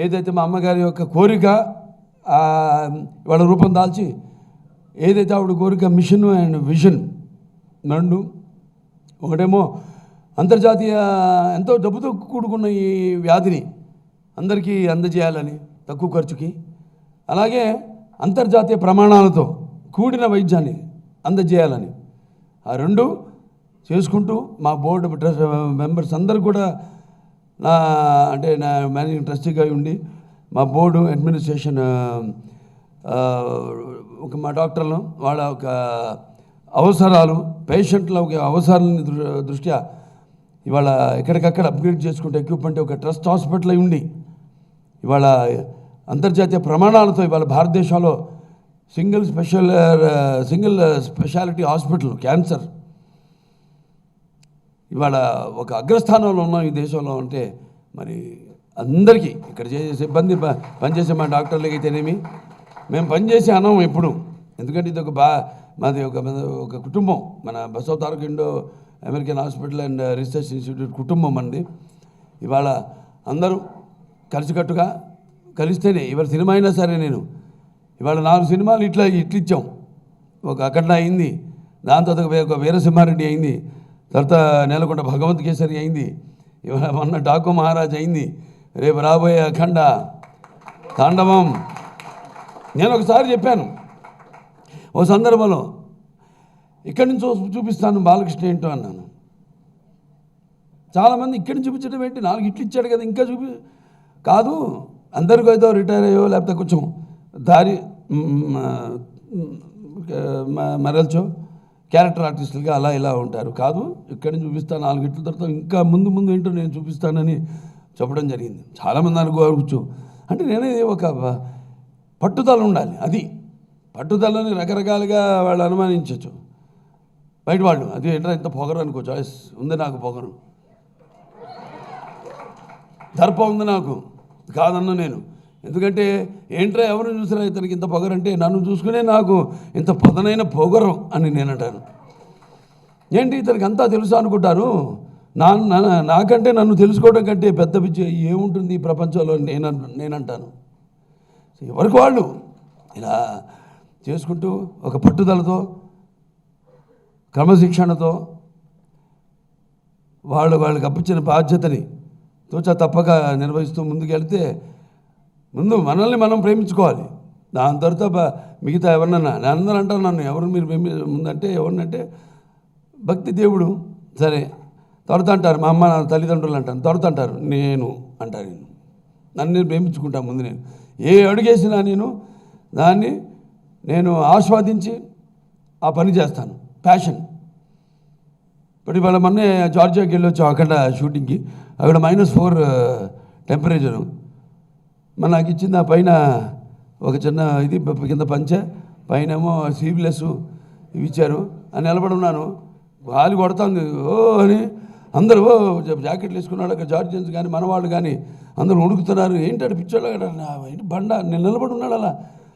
ఏదైతే మా అమ్మగారి యొక్క కోరిక వాళ్ళ రూపం దాల్చి ఏదైతే ఆవిడ కోరిక మిషన్ అండ్ విజన్ రెండు, ఒకటేమో అంతర్జాతీయ ఎంతో డబ్బుతో కూడుకున్న ఈ వ్యాధిని అందరికీ అందజేయాలని తక్కువ ఖర్చుకి, అలాగే అంతర్జాతీయ ప్రమాణాలతో కూడిన వైద్యాన్ని అందజేయాలని, ఆ రెండు చేసుకుంటూ మా బోర్డు మెంబర్స్ అందరూ కూడా నా మేనేజింగ్ ట్రస్టీగా ఉండి మా బోర్డు అడ్మినిస్ట్రేషన్ ఒక మా డాక్టర్లు వాళ్ళ ఒక అవసరాలు పేషెంట్ల ఒక అవసరాలని దృష్ట్యా ఇవాళ ఎక్కడికక్కడ అప్గ్రేడ్ చేసుకుంటే ఎక్విప్మెంట్ ఒక ట్రస్ట్ హాస్పిటల్ అయి ఉండి ఇవాళ అంతర్జాతీయ ప్రమాణాలతో ఇవాళ భారతదేశంలో సింగిల్ స్పెషాలిటీ హాస్పిటల్ క్యాన్సర్ ఇవాళ ఒక అగ్రస్థానంలో ఉన్నాం ఈ దేశంలో. అంటే మరి అందరికీ ఇక్కడ చేసే సిబ్బంది పనిచేసే మా డాక్టర్లకి అయితేనేమి మేము పనిచేసే అనం ఎప్పుడు, ఎందుకంటే ఇది మాది ఒక కుటుంబం, మన Basava Taraka Indo American hospital and research institute కుటుంబం అండి. ఇవాళ అందరూ కలిసికట్టుగా కలిస్తేనే ఇవాళ సినిమా అయినా సరే నేను ఇవాళ 4 సినిమాలు ఇట్లిచ్చాం. ఒక అఖండ అయింది, దాంతో ఒక వీరసింహారెడ్డి అయింది, తర్వాత నేలకొండ భగవంత్ కేసరి అయింది, ఇవాళ మొన్న డాకు మహారాజ్ అయింది, రేపు రాబోయే అఖండ తాండవం. నేను ఒకసారి చెప్పాను ఓ సందర్భంలో, ఇక్కడి నుంచి చూపిస్తాను బాలకృష్ణ ఏంటో అన్నాను. చాలామంది ఇక్కడి నుంచి చూపించడం ఏంటి, 4 ఇట్లు ఇచ్చాడు కదా ఇంకా కాదు, అందరికీ ఏదో రిటైర్ అయ్యో లేకపోతే కొంచెం దారి మరల్చో క్యారెక్టర్ ఆర్టిస్టులుగా అలా ఇలా ఉంటారు. కాదు, ఇక్కడి నుంచి చూపిస్తాను 4 ఇట్ల తర్వాత ఇంకా ముందు ఏంటో నేను చూపిస్తానని చెప్పడం జరిగింది. చాలామంది అనుకోవచ్చు, అంటే నేనే ఒక పట్టుదల ఉండాలి. అది పట్టుదలని రకరకాలుగా వాళ్ళు అనుమానించవచ్చు బయట వాళ్ళు. అది ఏంటో ఇంత పొగరు అనుకో, చాయిస్ ఉంది నాకు, పొగరు దర్ప ఉంది నాకు, కాదన్నా నేను. ఎందుకంటే ఏంట్రా ఎవరు చూసినా ఇతనికి ఇంత పొగరు అంటే నన్ను చూసుకునే నాకు ఇంత పదనైన పొగరు అని నేను అంటాను. ఏంటి ఇతనికి అంతా తెలుసు అనుకుంటారు. నాకంటే నన్ను తెలుసుకోవడం కంటే పెద్ద పిచ్చి ఏముంటుంది ఈ ప్రపంచంలో నేనంటాను. ఎవరికి వాళ్ళు ఇలా చేసుకుంటూ ఒక పట్టుదలతో క్రమశిక్షణతో వాళ్ళకి అప్పించిన బాధ్యతని తోచా తప్పక నిర్వహిస్తూ ముందుకెళ్తే, ముందు మనల్ని మనం ప్రేమించుకోవాలి. దాని తర్వాత మిగతా ఎవరినన్నా అందరూ అంటారు నన్ను ఎవరు మీరు ముందంటే ఎవరినంటే భక్తి దేవుడు సరే తర్వాత అంటారు, మా అమ్మ నా తల్లిదండ్రులు అంటాను, తర్వాత అంటారు నేను అంటారు. నన్ను ప్రేమించుకుంటాను ముందు. నేను ఏ అడుగేసినా దాన్ని నేను ఆస్వాదించి ఆ పని చేస్తాను, ప్యాషన్. ఇప్పుడు ఇవాళ మొన్నే జార్జియాకి వెళ్ళొచ్చాం అక్కడ షూటింగ్కి. అక్కడ -4 టెంపరేచరు. మరి నాకు ఇచ్చింది ఆ పైన ఒక చిన్న ఇది కింద పంచె, పైన ఏమో స్లీవ్లెస్ ఇవి ఇచ్చారు. అని నిలబడి ఉన్నాను, గాలి కొడుతుంది ఓ అని. అందరూ జాకెట్లు వేసుకున్నాడు అక్కడ, జార్జియన్స్ కానీ మనవాళ్ళు కానీ అందరూ ఉడుకుతున్నారు. ఏంటంటే పిచ్చోళ్ళు ఏంటి బండ, నేను నిలబడి ఉన్నాడు అలా.